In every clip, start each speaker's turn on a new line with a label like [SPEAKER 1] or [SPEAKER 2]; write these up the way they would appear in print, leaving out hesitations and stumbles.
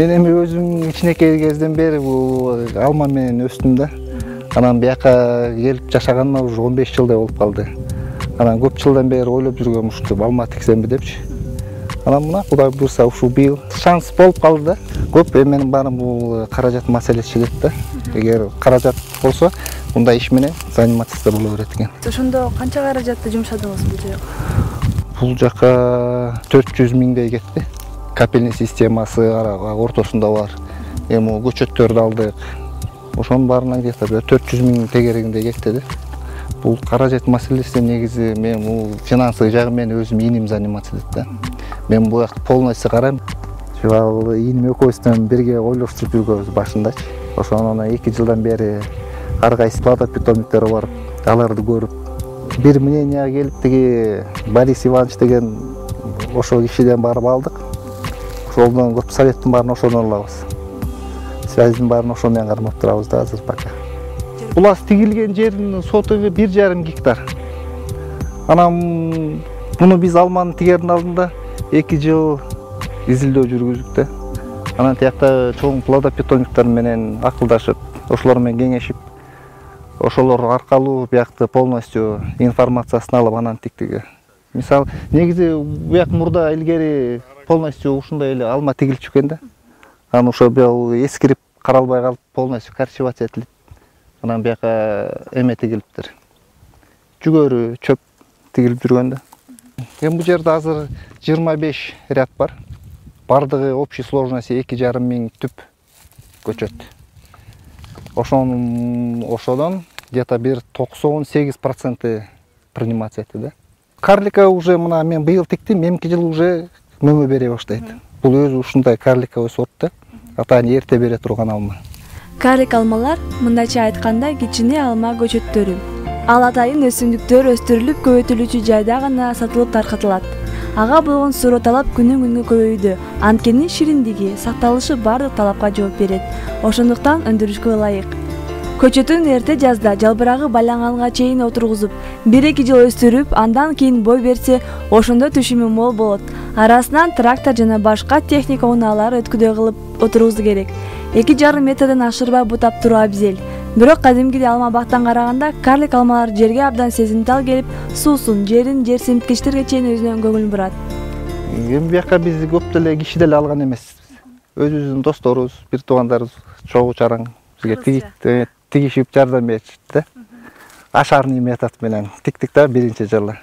[SPEAKER 1] Мен эми өзүм кичинекей кезден бери бул алма менен өстүм да. Анан бияка келип жашаганыма уже 15 жылдай болуп калды. Анан көп жылдан бери ойлоп жүргөм ушинтип алма тиксемби депчи. Анан мына Кудай буйрса ушул быйыл шанс болуп калды да. Көп эменин баарын бул каражат маселеси чечет да. Эгер каражат болсо, мындай иш менен заниматься боло берет экен.
[SPEAKER 2] Ошондо канча каражатты жумшадыңыз бул жака?
[SPEAKER 1] Бул жака 400 миңдей кетти. Капельный системасы ортосунда бар. Эми көчөттөрдү алдык. Ошонун баарынан где-то 400 миң тегерегиндей кетти да. Бул каражат маселеси негизи мен бул финансовый жагы менен өзүм ийним заниматься этет да. Мен бул жакты полностью карайм. Ал ийним экөөбүздөн бирге ойлоштуруп жүргөнбүз башындачы. Ошондон 2 жылдан бери ар кайсы плата питомниктери барып, аларды көрүп, бир мненияга келип тиги Борис Иванович деген ошол кишиден барып алдык. Ошолдон көп советтин баарын ошондон алабыз. Связьдин баарын ошол менен кармап турабыз да азыр пока. Булас тигилген жердин сотугу 1,5 гектар. Анан муну биз алманы тигердин алдында 2 жыл изилдөө жүргүздүк да. Анан тиякта чоң плодопитомниктер менен акылдашып, ошолор менен кеңешип, ошолор аркылуу биякты полностью информациясын алып анан тиктиги. Мисалы, негизи бияк мурда илгери полностью ушундай эле алма тигилчү экен да. Анан ошо бул эскирип каралбай калып полностью карчевать этилип. Анан бияка эме тигилиптир. Жүгөрү, чөп тигилип жүргөн да. Эми бул жерде азыр 25 ряд бар. Бардыгы общий сложности 2,5 миң түп көчөт. Ошодон где-то бир 98% принимать этти да. Карлика уже мына мен быйыл тиктим, эмки жыл уже мөмө бере баштайт. Бул өзү ушундай карликовый сорт да. Атайын эрте бере турган алма.
[SPEAKER 2] Карлик алмалар, мындайча айтканда, кичине алма көчөттөрү. Ал атайын өсүмдүктөр өстүрүлүп көбөйтүлүүчү жайда гана сатылып таркатылат. Ага болгон суроо талап күнүн-күнгө көбөйдү. Анткени шириндиги, сакталышы бардык талапка жооп берет. Ошондуктан өндүрүшкө ылайык. Көчөтүн эрте жазда жалбырагы байланганга чейин отургузуп, 1-2 жыл өстүрүп, андан кийин бой берсе, ошондо түшүмү мол болот. Арасынан трактор жана башка техника унаалар өткүдө кылып отургузуу керек. 2,5 метрден ашырбай бутап туруу абзел. Бирок кадимкидей алма бактан караганда карлик алмалар жерге абдан сезимтал келип, суусун, жер семиткичтерге чейин өзүнөн көңүл бурат.
[SPEAKER 1] Эми бияка биз көп деле киши деле алган эмеспиз. Өзүбүздүн досторубуз, бир туугандарыбыз чогуу чараң бизге тигишип жардам беришти да. Ашарный метод менен тиктик да биринчи жылы.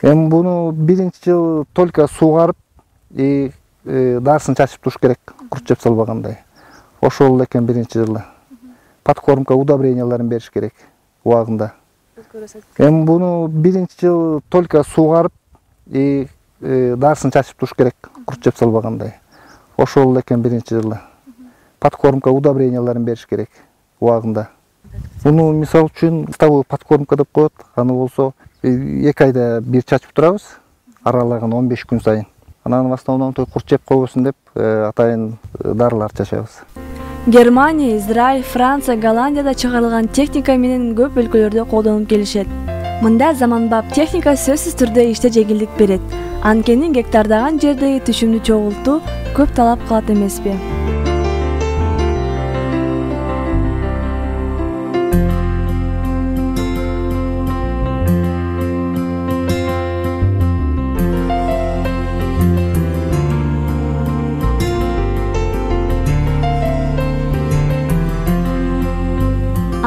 [SPEAKER 1] Эми буну биринчи жыл только сугарып, дарысын чачып туруш керек, курт жеп салбагандай. Ошол экен биринчи жылы. Подкормка удобренияларын бериш керек убагында. Эми буну биринчи жыл только сугарып, дарысын чачып туруш керек, курт жеп салбагандай. Ошол экен биринчи жылы. Подкормка удобренияларын бериш керек убагында. Буну мисал үчүн ставовый подкормка деп коет. Аны болсо 2 айда бир чачып турабыз, аралагын 15 күн сайын. Анан в основном курт жеп койбосун деп атайын дарылар чачабыз.
[SPEAKER 2] Германия, Израиль, Франция, Голландияда чыгарылган техника менен көп өлкөлөрдө колдонуп келишет. Мында заманбап техника сөзсүз түрдө иште жеңилдик берет. Анткени гектардаган жердеги түшүмдү чогултуу көп талап кылат эмеспи?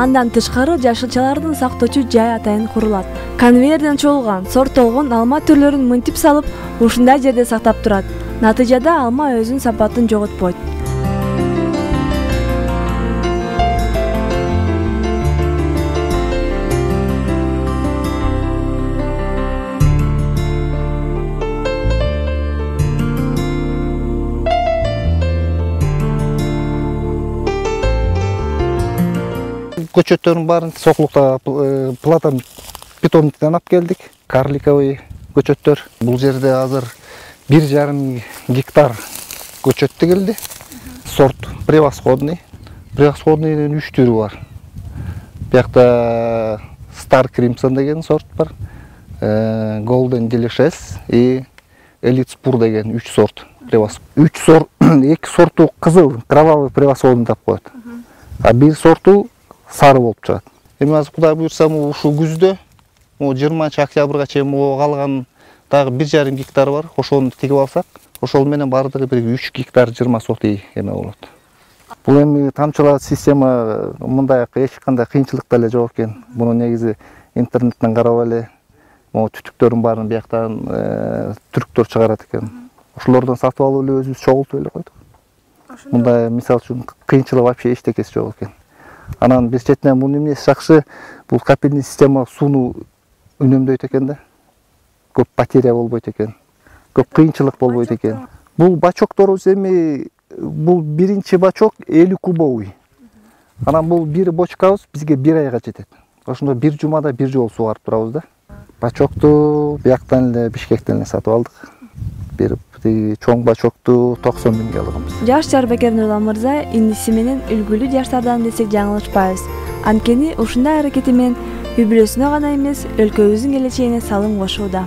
[SPEAKER 2] Андан тышкары жашылчалардын сактоочу жай атайын курулат. Конвейерден чогулган, сорттолгон алма түрлөрүн мынтип салып, ушундай жерде сактап турат. Натыйжада алма өзүнүн сапатын жоготпойт.
[SPEAKER 1] Көчөттөрдүн баарын Сокулукта плата питомниктен алып келдик. Карликовый көчөттөр. Бул жерде азыр 1,5 гектар көчөт тигилди. Сорт превосходный. Превосходныйдын 3 түрү бар. Биякта Star Crimson деген сорт бар. Golden Delicious и Элит Спур деген 3 сорт привас. 3 сорт, 2 сорту кызыл, кровавый привасолун деп коет. А бир сорту сары болуп чыгат. Эми азыр Кудай буйрса, ушул күздө 20-октябрга чейин калган дагы 1,5 гектар бар. Ошону тигип алсак, ошол менен бардыгы бир 3 гектар 20 сотый эме болот. Бул эми тамчылаа система мындай эч кандай кыйынчылык деле жок экен. Муну негизи интернеттен карап эле түтүктөрдүн баарын бияктан түрктөр чыгарат экен. Ошолордон сатып алып эле өзүбүз чогултуп эле койдук. Мындай мисал үчүн кыйынчылык вообще эчтекеси жок экен. Анан бир четинен мунун эмнеси жакшы, бул капельный система сууну үнөмдөйт экен да. Көп потеря болбойт экен. Көп кыйынчылык болбойт экен. Бул бачокторубуз эми бул биринчи бачок 50 кубовый. Анан бул бир бочкабыз бизге 1 айга жетет. Ошондо бир жумада бир жолу сугарып турабыз да. Бачокту бияктан эле Бишкектен эле сатып алдык. Бир чоң бачокту 90 миңге алганбыз.
[SPEAKER 2] Жаш Жарбекер Нурлан мырза иниси менен үлгүлүү жаштардан десек жаңылышпайбыз. Анткени ушундай аракети менен үй бүлөсүнө гана эмес, өлкөбүздүн келечегине салым кошууда.